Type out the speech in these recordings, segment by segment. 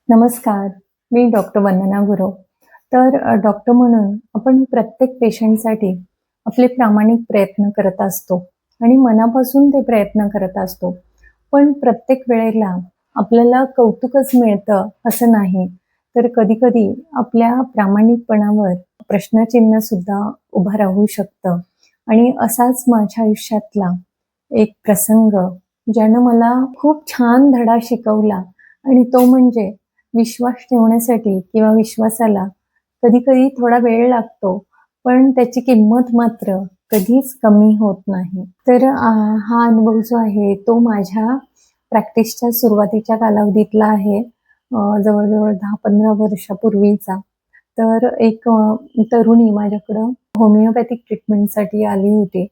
नमस्कार, मी डॉक्टर वंदना गुरव. डॉक्टर म्हणून आपण प्रत्येक पेशंटसाठी आपले प्रामाणिक प्रयत्न करत असतो आणि मनापासून ते प्रयत्न करत असतो. पण प्रत्येक वेळेला आपल्याला कौतुकच मिळतं असं नाही. तर कधी-कधी आपल्या प्रामाणिकपणावर प्रश्नचिन्ह सुद्धा उभं राहू शकतं आणि असाच माझ्या आयुष्यातला एक प्रसंग ज्यानं मला खूप छान धडा शिकवला आणि तो म्हणजे विश्वास ठेवण्यासाठी किंवा विश्वासाला कधी-कधी थोडा वेळ लागतो, पण त्याची किंमत मात्र कधीच कमी होत नाही. हा अनुभव जो आहे तो माझ्या प्रॅक्टिसच्या सुरुवातीच्या कालावधीतला आहे. जवळ-जवळ 10-15 वर्षापूर्वीचा. तरुणी माझ्याकडं होमिओपॅथिक ट्रीटमेंटसाठी आली होती.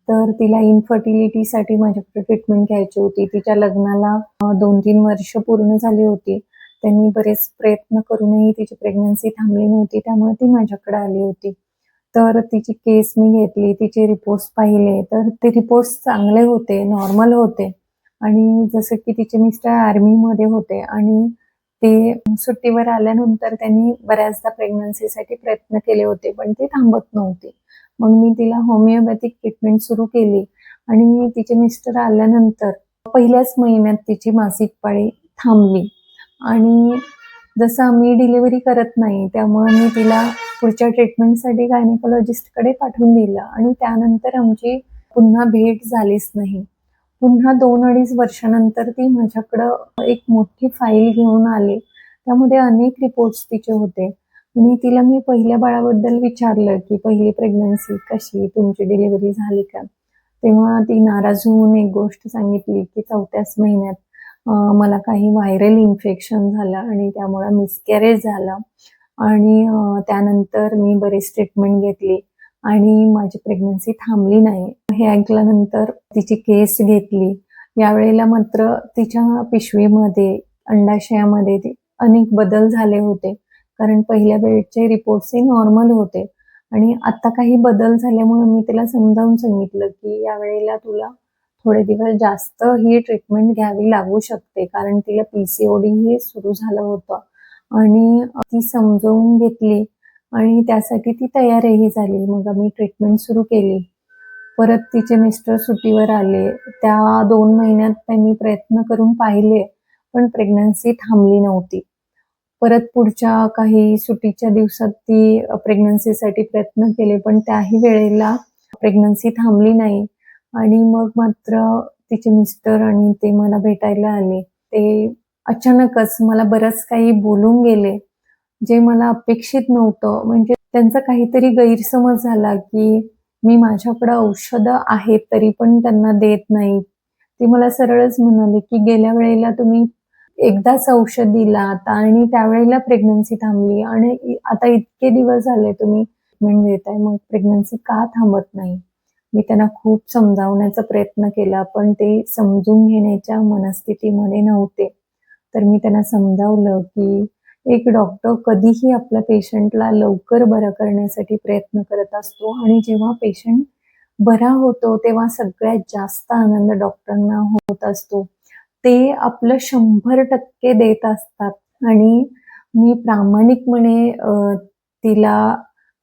तर तिला इन्फर्टिलिटीसाठी माझ्याकडे ट्रीटमेंट घ्यायची होती. तिच्या लग्नाला 2-3 वर्ष पूर्ण झाली होती. त्यांनी बरेच प्रयत्न करूनही तिची प्रेग्नन्सी थांबली नव्हती. त्यामुळे ती माझ्याकडे आली होती. तर तिची केस मी घेतली, तिचे रिपोर्ट्स पाहिले, तर ते रिपोर्ट्स चांगले होते, नॉर्मल होते आणि जसं की तिचे मिस्टर आर्मीमध्ये होते आणि ते सुट्टीवर आल्यानंतर त्यांनी बऱ्याचदा प्रेग्नन्सीसाठी प्रयत्न केले होते, पण ते थांबत नव्हते. मग मी तिला होमिओपॅथिक ट्रीटमेंट सुरू केली आणि तिचे मिस्टर आल्यानंतर पहिल्याच महिन्यात तिची मासिक पाळी थांबली आणि जसं आम्ही डिलिव्हरी करत नाही, त्यामुळे मी तिला पुढच्या ट्रीटमेंटसाठी गायनेकोलॉजिस्टकडे पाठवून दिलं आणि त्यानंतर आमची पुन्हा भेट झालीच नाही. पुन्हा 2-2.5 वर्षानंतर ती माझ्याकडं एक मोठी फाईल घेऊन आली. त्यामध्ये अनेक रिपोर्ट्स तिचे होते आणि तिला मी पहिल्या बाळाबद्दल विचारलं, की "पहिली प्रेग्नन्सी कशी? तुमची डिलिव्हरी झाली का?" तेव्हा ती नाराज होऊन एक गोष्ट सांगितली, की 4थ्याच महिन्यात मला काही व्हायरल इन्फेक्शन झालं आणि त्यामुळे मिसकॅरेज झालं आणि त्यानंतर मी बरीच ट्रीटमेंट घेतली आणि माझी प्रेग्नन्सी थांबली नाही. हे ऐकल्यानंतर तिची केस घेतली. यावेळेला मात्र तिच्या पिशवीमध्ये, अंडाशयामध्ये अनेक बदल झाले होते. कारण पहिल्या वेळचे रिपोर्ट्स हे नॉर्मल होते आणि आता काही बदल झाल्यामुळे मी तिला समजावून सांगितलं, की यावेळेला तुला थोडे दिवस जास्त ही ट्रीटमेंट घ्यावी लागू शकते. कारण तिला पी-सी-ओ-डी ही सुरू झालं होतं आणि ती समजावून घेतली आणि त्यासाठी ती तयारही झाली. मग आम्ही ट्रीटमेंट सुरू केली. परत तिचे मिस्टर सुट्टीवर आले. त्या 2 महिन्यात त्यांनी प्रयत्न करून पाहिले, पण प्रेग्नन्सी थांबली नव्हती. परत पुढच्या काही सुट्टीच्या दिवसात ती प्रेग्नन्सीसाठी प्रयत्न केले, पण त्याही वेळेला प्रेग्नन्सी थांबली नाही आणि मग मात्र तिचे मिस्टर आणि ते मला भेटायला आले. ते अचानकच मला बरंच काही बोलून गेले, जे मला अपेक्षित नव्हतं. म्हणजे त्यांचा काहीतरी गैरसमज झाला, की मी माझ्याकडे औषधं आहेत, तरी पण त्यांना देत नाही. ते मला सरळच म्हणाले, की "गेल्या वेळेला तुम्ही एकदाच औषध दिलात आणि त्यावेळेला प्रेग्नन्सी थांबली आणि आता इतके दिवस झाले तुम्ही ट्रीटमेंट देताय, मग प्रेग्नन्सी का थांबत नाही?" मी त्यांना खूप समजावण्याचा प्रयत्न केला, पण ते समजून घेण्याच्या मनस्थितीमध्ये नव्हते. तर मी त्यांना समजावलं, की एक डॉक्टर कधीही आपल्या पेशंटला लवकर बरं करण्यासाठी प्रयत्न करत असतो आणि जेव्हा पेशंट बरा होतो, तेव्हा सगळ्यात जास्त आनंद डॉक्टरांना होत असतो. ते आपलं 100% देत असतात आणि मी प्रामाणिकपणे तिला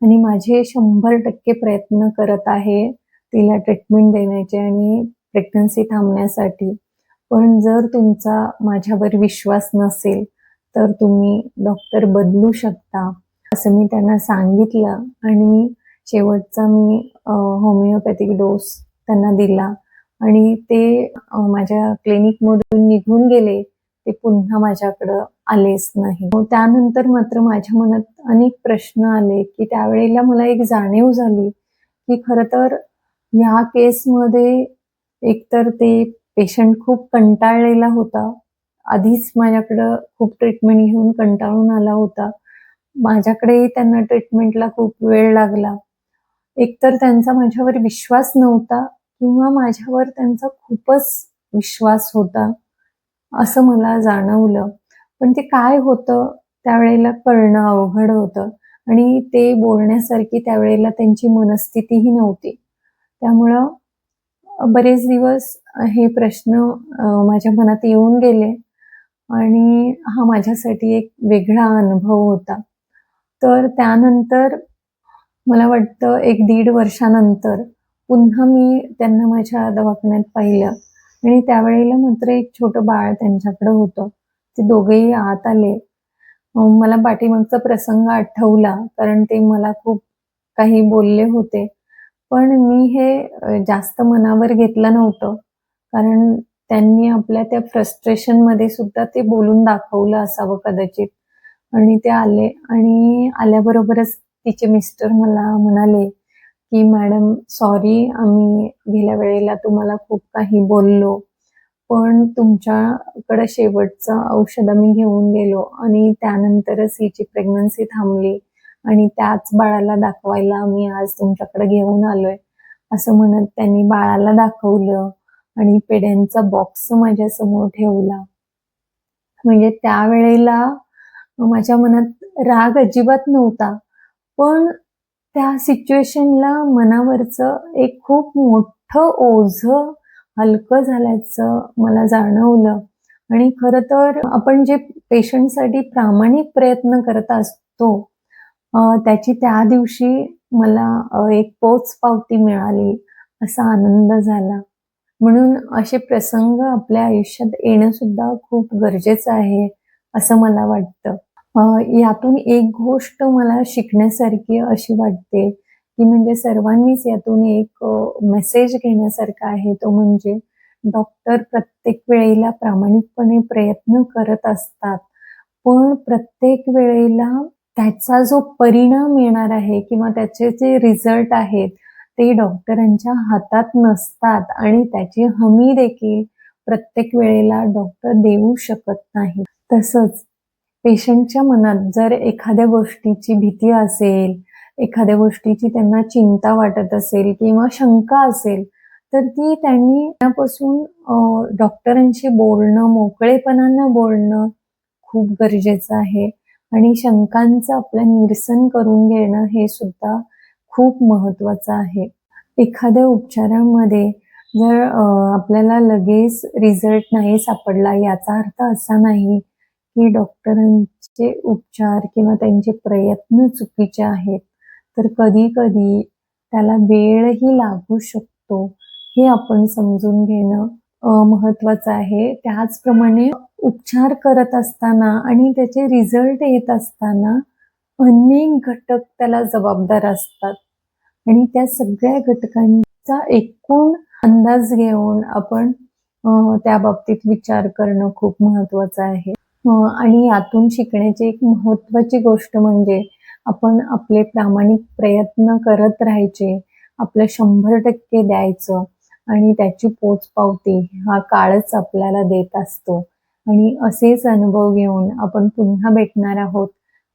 आणि माझे 100% प्रयत्न करत आहे, तिला ट्रीटमेंट देण्याचे आणि प्रेग्नन्सी थांबण्यासाठी. पण जर तुमचा माझ्यावर विश्वास नसेल, तर तुम्ही डॉक्टर बदलू शकता, असं मी त्यांना सांगितलं आणि शेवटचा मी होमिओपॅथिक डोस त्यांना दिला आणि ते माझ्या क्लिनिकमधून निघून गेले. ते पुन्हा माझ्याकडं आलेच नाही. मग त्यानंतर मात्र माझ्या मनात अनेक प्रश्न आले, की त्यावेळेला मला एक जाणीव झाली, की खरं तर ह्या केसमध्ये एकतर ते पेशंट खूप कंटाळलेला होता. आधीच माझ्याकडं खूप ट्रीटमेंट घेऊन कंटाळून आला होता. माझ्याकडेही त्यांना ट्रीटमेंटला खूप वेळ लागला. एकतर त्यांचा माझ्यावर विश्वास नव्हता किंवा माझ्यावर त्यांचा खूपच विश्वास होता, असं मला जाणवलं. पण ते काय होतं त्यावेळेला कळणं अवघड होतं आणि ते बोलण्यासारखी त्यावेळेला त्यांची मनस्थितीही नव्हती. त्यामुळं बरेच दिवस हे प्रश्न माझ्या मनात येऊन गेले आणि हा माझ्यासाठी एक वेगळा अनुभव होता. तर त्यानंतर मला वाटतं 1-1.5 वर्षानंतर पुन्हा मी त्यांना माझ्या दवाखान्यात पाहिलं आणि त्यावेळेला मात्र एक छोटं बाळ त्यांच्याकडे होतं. ते दोघेही आत आले. मला पाठीमागचा प्रसंग आठवला, कारण ते मला खूप काही बोलले होते. पण मी हे जास्त मनावर घेतलं नव्हतं. कारण त्यांनी आपल्या त्या फ्रस्ट्रेशनमध्ये सुद्धा ते बोलून दाखवलं असावं कदाचित. आणि ते आले आणि आल्याबरोबरच तिचे मिस्टर मला म्हणाले, की "मॅडम सॉरी, आम्ही गेल्या वेळेला तुम्हाला खूप काही बोललो. पण तुमच्याकडे शेवटचं औषध आम्ही घेऊन गेलो आणि त्यानंतरच हिची प्रेग्नन्सी थांबली आणि त्याच बाळाला दाखवायला आम्ही आज तुमच्याकडे घेऊन आलोय." असं म्हणत त्यांनी बाळाला दाखवलं आणि पेढ्यांचा बॉक्स माझ्यासमोर ठेवला. म्हणजे त्यावेळेला माझ्या मनात राग अजिबात नव्हता. पण त्या सिच्युएशनला मनावरचं एक खूप मोठं ओझं हलकं झाल्याचं मला जाणवलं. आणि खरं तर आपण जे पेशंटसाठी प्रामाणिक प्रयत्न करत असतो, त्याची त्या दिवशी मला एक पोचपावती मिळाली, असा आनंद झाला. म्हणून असे प्रसंग आपल्या आयुष्यात येणं सुद्धा खूप गरजेचं आहे, असं मला वाटतं. यातून एक गोष्ट मला शिकण्यासारखी अशी वाटते, की म्हणजे सर्वांनीच यातून एक मेसेज घेण्यासारखा आहे. तो म्हणजे डॉक्टर प्रत्येक वेळेला प्रामाणिकपणे प्रयत्न करत असतात. पण प्रत्येक वेळेला त्याचा जो परिणाम येणार आहे किंवा त्याचे जे रिझल्ट आहेत, ते डॉक्टरांच्या हातात नसतात आणि त्याची हमी देखील प्रत्येक वेळेला डॉक्टर देऊ शकत नाही. तसंच पेशंटच्या मनात जर एखाद्या गोष्टीची भीती असेल, एखाद्या गोष्टीची त्यांना चिंता वाटत असेल किंवा शंका असेल, तर ती त्यांनी त्यापासून डॉक्टरांशी बोलणं, मोकळेपणानं बोलणं खूप गरजेचं आहे आणि शंकांचं आपलं निरसन करून घेणं हे सुद्धा खूप महत्वाचं आहे. एखाद्या उपचारामध्ये जर आपल्याला लगेच रिझल्ट नाही सापडला, याचा अर्थ असा नाही की डॉक्टरांचे उपचार किंवा त्यांचे प्रयत्न चुकीचे आहेत. तर कधी-कधी त्याला वेळही लागू शकतो, हे आपण समजून घेणं महत्वाचं आहे. त्याचप्रमाणे उपचार करत असताना आणि त्याचे रिझल्ट येत असताना अनेक घटक त्याला जबाबदार असतात आणि त्या सगळ्या घटकांचा एकूण अंदाज घेऊन आपण त्या बाबतीत विचार करणं खूप महत्वाचं आहे. आणि यातून शिकण्याची एक महत्वाची गोष्ट म्हणजे आपण आपले प्रामाणिक प्रयत्न करत राहायचे, आपलं 100% द्यायचं आणि त्याची पोचपावती हा काळच आपल्याला देत असतो. आणि असेच अनुभव घेऊन आपण पुन्हा भेटणार आहोत.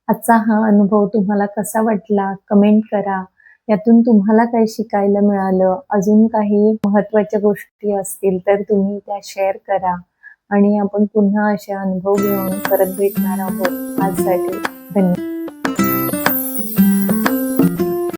आजचा हा अनुभव तुम्हाला कसा वाटला? कमेंट करा. यातून तुम्हाला काय शिकायला मिळालं? अजून काही महत्त्वाच्या गोष्टी असतील तर तुम्ही त्या शेअर करा आणि आपण पुन्हा असे अनुभव घेऊन परत भेटणार आहोत. आजसाठी धन्यवाद.